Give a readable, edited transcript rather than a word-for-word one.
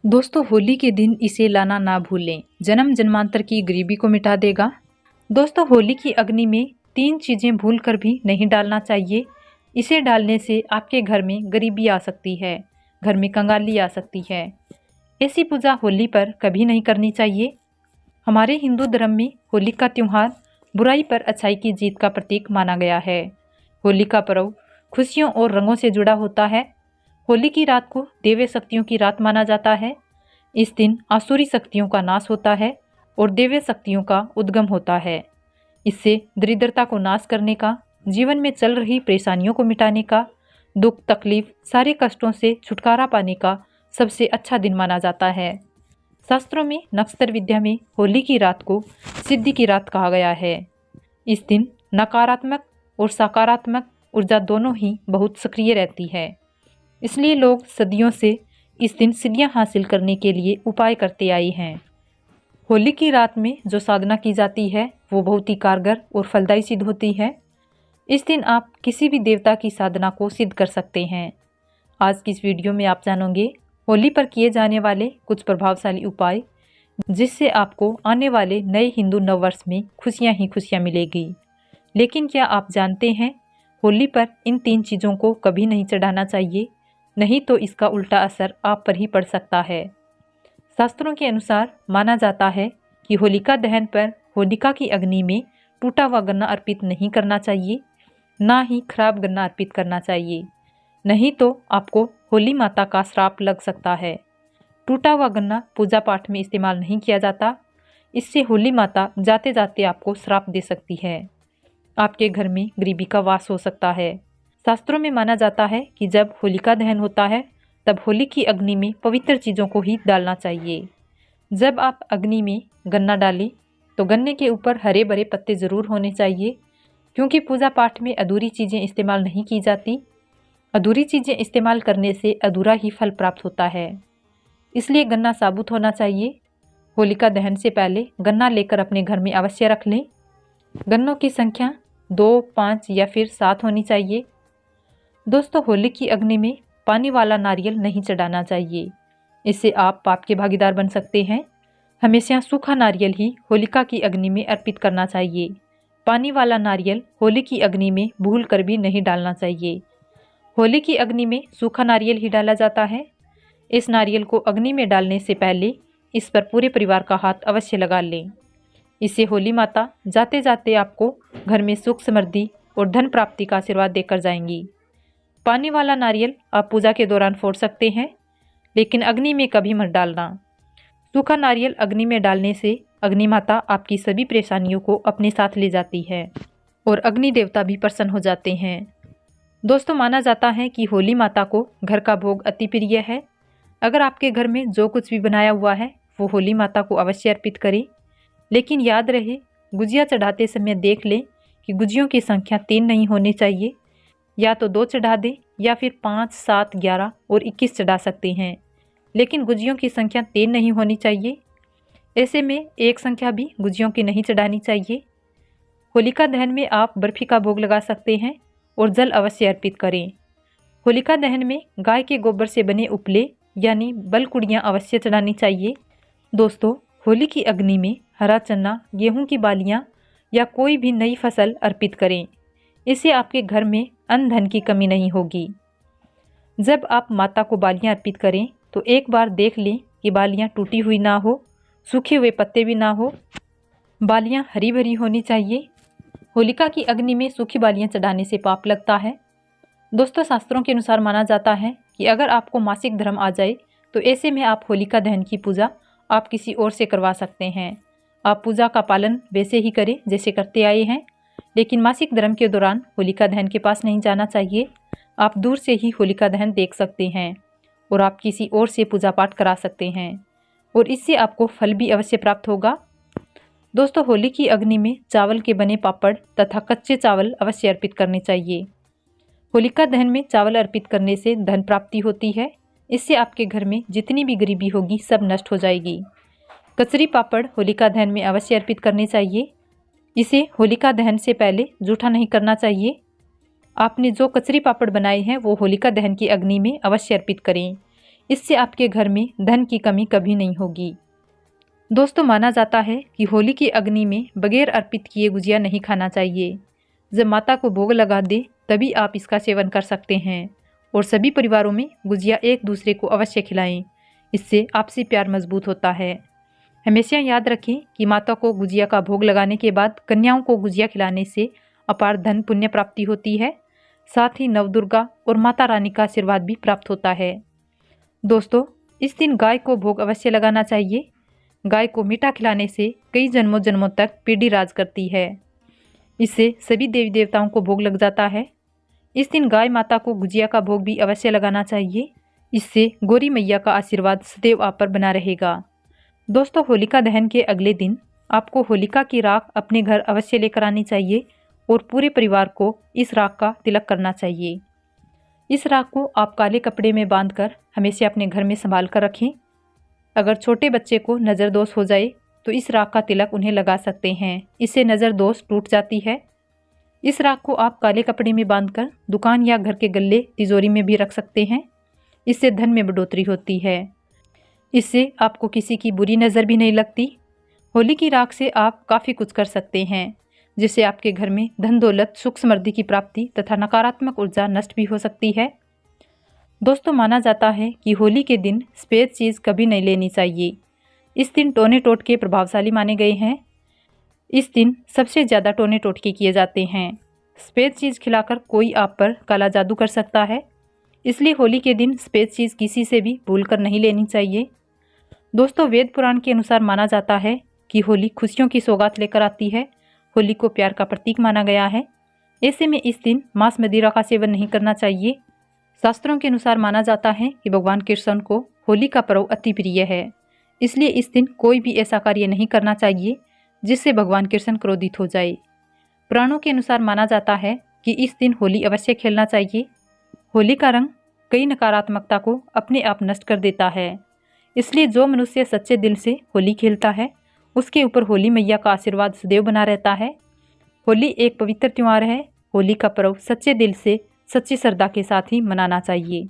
दोस्तों, होली के दिन इसे लाना ना भूलें, जन्म जन्मांतर की गरीबी को मिटा देगा। दोस्तों, होली की अग्नि में 3 चीज़ें भूल कर भी नहीं डालना चाहिए। इसे डालने से आपके घर में गरीबी आ सकती है, घर में कंगाली आ सकती है। ऐसी पूजा होली पर कभी नहीं करनी चाहिए। हमारे हिंदू धर्म में होली का त्यौहार बुराई पर अच्छाई की जीत का प्रतीक माना गया है। होली का पर्व खुशियों और रंगों से जुड़ा होता है। होली की रात को देवी शक्तियों की रात माना जाता है। इस दिन आसुरी शक्तियों का नाश होता है और देवी शक्तियों का उद्गम होता है। इससे दरिद्रता को नाश करने का, जीवन में चल रही परेशानियों को मिटाने का, दुख तकलीफ सारे कष्टों से छुटकारा पाने का सबसे अच्छा दिन माना जाता है। शास्त्रों में नक्षत्र विद्या में होली की रात को सिद्धि की रात कहा गया है। इस दिन नकारात्मक और सकारात्मक ऊर्जा दोनों ही बहुत सक्रिय रहती है। इसलिए लोग सदियों से इस दिन सिद्धियां हासिल करने के लिए उपाय करते आए हैं। होली की रात में जो साधना की जाती है वो बहुत ही कारगर और फलदायी सिद्ध होती है। इस दिन आप किसी भी देवता की साधना को सिद्ध कर सकते हैं। आज की इस वीडियो में आप जानोगे होली पर किए जाने वाले कुछ प्रभावशाली उपाय, जिससे आपको आने वाले नए हिंदू नववर्ष में खुशियां ही खुशियां मिलेगी। लेकिन क्या आप जानते हैं, होली पर इन 3 चीज़ों को कभी नहीं चढ़ाना चाहिए, नहीं तो इसका उल्टा असर आप पर ही पड़ सकता है। शास्त्रों के अनुसार माना जाता है कि होलिका दहन पर होलिका की अग्नि में टूटा हुआ गन्ना अर्पित नहीं करना चाहिए, ना ही खराब गन्ना अर्पित करना चाहिए, नहीं तो आपको होली माता का श्राप लग सकता है। टूटा हुआ गन्ना पूजा पाठ में इस्तेमाल नहीं किया जाता, इससे होली माता जाते जाते आपको श्राप दे सकती है। आपके घर में गरीबी का वास हो सकता है। शास्त्रों में माना जाता है कि जब होलिका दहन होता है तब होली की अग्नि में पवित्र चीज़ों को ही डालना चाहिए। जब आप अग्नि में गन्ना डालें तो गन्ने के ऊपर हरे भरे पत्ते ज़रूर होने चाहिए, क्योंकि पूजा पाठ में अधूरी चीज़ें इस्तेमाल नहीं की जाती। अधूरी चीज़ें इस्तेमाल करने से अधूरा ही फल प्राप्त होता है, इसलिए गन्ना साबुत होना चाहिए। होलिका दहन से पहले गन्ना लेकर अपने घर में अवश्य रख लें। गन्नों की संख्या 2, 5 या फिर 7 होनी चाहिए। दोस्तों, होली की अग्नि में पानी वाला नारियल नहीं चढ़ाना चाहिए, इससे आप पाप के भागीदार बन सकते हैं। हमेशा सूखा नारियल ही होलिका की अग्नि में अर्पित करना चाहिए। पानी वाला नारियल होली की अग्नि में भूल कर भी नहीं डालना चाहिए। होली की अग्नि में सूखा नारियल ही डाला जाता है। इस नारियल को अग्नि में डालने से पहले इस पर पूरे परिवार का हाथ अवश्य लगा लें। इससे होली माता जाते जाते आपको घर में सुख समृद्धि और धन प्राप्ति का आशीर्वाद देकर जाएंगी। पानी वाला नारियल आप पूजा के दौरान फोड़ सकते हैं, लेकिन अग्नि में कभी मत डालना। सूखा नारियल अग्नि में डालने से अग्नि माता आपकी सभी परेशानियों को अपने साथ ले जाती है और अग्नि देवता भी प्रसन्न हो जाते हैं। दोस्तों, माना जाता है कि होली माता को घर का भोग अति प्रिय है। अगर आपके घर में जो कुछ भी बनाया हुआ है वो होली माता को अवश्य अर्पित करें, लेकिन याद रहे गुजिया चढ़ाते समय देख लें कि गुजियों की संख्या 3 नहीं होनी चाहिए। या तो 2 चढ़ा दें या फिर 5, 7, 11 और 21 चढ़ा सकते हैं, लेकिन गुजियों की संख्या 3 नहीं होनी चाहिए। ऐसे में एक संख्या भी गुजियों की नहीं चढ़ानी चाहिए। होलिका दहन में आप बर्फी का भोग लगा सकते हैं और जल अवश्य अर्पित करें। होलिका दहन में गाय के गोबर से बने उपले यानी बलकुड़ियाँ अवश्य चढ़ानी चाहिए। दोस्तों, होली की अग्नि में हरा चना, गेहूँ की बालियाँ या कोई भी नई फसल अर्पित करें। इससे आपके घर में अन्न धन की कमी नहीं होगी। जब आप माता को बालियां अर्पित करें तो एक बार देख लें कि बालियां टूटी हुई ना हो, सूखे हुए पत्ते भी ना हो, बालियां हरी भरी होनी चाहिए। होलिका की अग्नि में सूखी बालियां चढ़ाने से पाप लगता है। दोस्तों, शास्त्रों के अनुसार माना जाता है कि अगर आपको मासिक धर्म आ जाए तो ऐसे में आप होलिका दहन की पूजा आप किसी और से करवा सकते हैं। आप पूजा का पालन वैसे ही करें जैसे करते आए हैं, लेकिन मासिक धर्म के दौरान होलिका दहन के पास नहीं जाना चाहिए। आप दूर से ही होलिका दहन देख सकते हैं और आप किसी और से पूजा पाठ करा सकते हैं और इससे आपको फल भी अवश्य प्राप्त होगा। दोस्तों, होली की अग्नि में चावल के बने पापड़ तथा कच्चे चावल अवश्य अर्पित करने चाहिए। होलिका दहन में चावल अर्पित करने से धन प्राप्ति होती है। इससे आपके घर में जितनी भी गरीबी होगी सब नष्ट हो जाएगी। कचरी पापड़ होलिका दहन में अवश्य अर्पित करने चाहिए। इसे होलिका दहन से पहले जूठा नहीं करना चाहिए। आपने जो कचरी पापड़ बनाए हैं वो होलिका दहन की अग्नि में अवश्य अर्पित करें। इससे आपके घर में धन की कमी कभी नहीं होगी। दोस्तों, माना जाता है कि होली की अग्नि में बगैर अर्पित किए गुजिया नहीं खाना चाहिए। जब माता को भोग लगा दे तभी आप इसका सेवन कर सकते हैं और सभी परिवारों में गुजिया एक दूसरे को अवश्य खिलाएं। इससे आपसी प्यार मजबूत होता है। हमेशा याद रखें कि माता को गुजिया का भोग लगाने के बाद कन्याओं को गुजिया खिलाने से अपार धन पुण्य प्राप्ति होती है। साथ ही नवदुर्गा और माता रानी का आशीर्वाद भी प्राप्त होता है। दोस्तों, इस दिन गाय को भोग अवश्य लगाना चाहिए। गाय को मीठा खिलाने से कई जन्मों जन्मों तक पीढ़ी राज करती है। इससे सभी देवी देवताओं को भोग लग जाता है। इस दिन गाय माता को गुजिया का भोग भी अवश्य लगाना चाहिए। इससे गौरी मैया का आशीर्वाद सदैव आप पर बना रहेगा। दोस्तों, होलिका दहन के अगले दिन आपको होलिका की राख अपने घर अवश्य लेकर आनी चाहिए और पूरे परिवार को इस राख का तिलक करना चाहिए। इस राख को आप काले कपड़े में बांधकर हमेशा अपने घर में संभाल कर रखें। अगर छोटे बच्चे को नज़र दोष हो जाए तो इस राख का तिलक उन्हें लगा सकते हैं। इससे नज़र दोष टूट जाती है। इस राख को आप काले कपड़े में बांधकर दुकान या घर के गल्ले तिजोरी में भी रख सकते हैं। इससे धन में बढ़ोतरी होती है। इससे आपको किसी की बुरी नज़र भी नहीं लगती। होली की राख से आप काफ़ी कुछ कर सकते हैं, जिससे आपके घर में धन दौलत सुख समृद्धि की प्राप्ति तथा नकारात्मक ऊर्जा नष्ट भी हो सकती है। दोस्तों, माना जाता है कि होली के दिन सफ़ेद चीज़ कभी नहीं लेनी चाहिए। इस दिन टोने टोटके प्रभावशाली माने गए हैं। इस दिन सबसे ज़्यादा टोने टोटके किए जाते हैं। सफ़ेद चीज़ खिलाकर कोई आप पर काला जादू कर सकता है। इसलिए होली के दिन सफ़ेद चीज़ किसी से भी भूल कर नहीं लेनी चाहिए। दोस्तों, वेद पुराण के अनुसार माना जाता है कि होली खुशियों की सौगात लेकर आती है। होली को प्यार का प्रतीक माना गया है। ऐसे में इस दिन मांस मदिरा का सेवन नहीं करना चाहिए। शास्त्रों के अनुसार माना जाता है कि भगवान कृष्ण को होली का पर्व अति प्रिय है। इसलिए इस दिन कोई भी ऐसा कार्य नहीं करना चाहिए जिससे भगवान कृष्ण क्रोधित हो जाए। पुराणों के अनुसार माना जाता है कि इस दिन होली अवश्य खेलना चाहिए। होली का रंग कई नकारात्मकता को अपने आप नष्ट कर देता है। इसलिए जो मनुष्य सच्चे दिल से होली खेलता है उसके ऊपर होली मैया का आशीर्वाद सदैव बना रहता है। होली एक पवित्र त्यौहार है। होली का पर्व सच्चे दिल से सच्ची श्रद्धा के साथ ही मनाना चाहिए।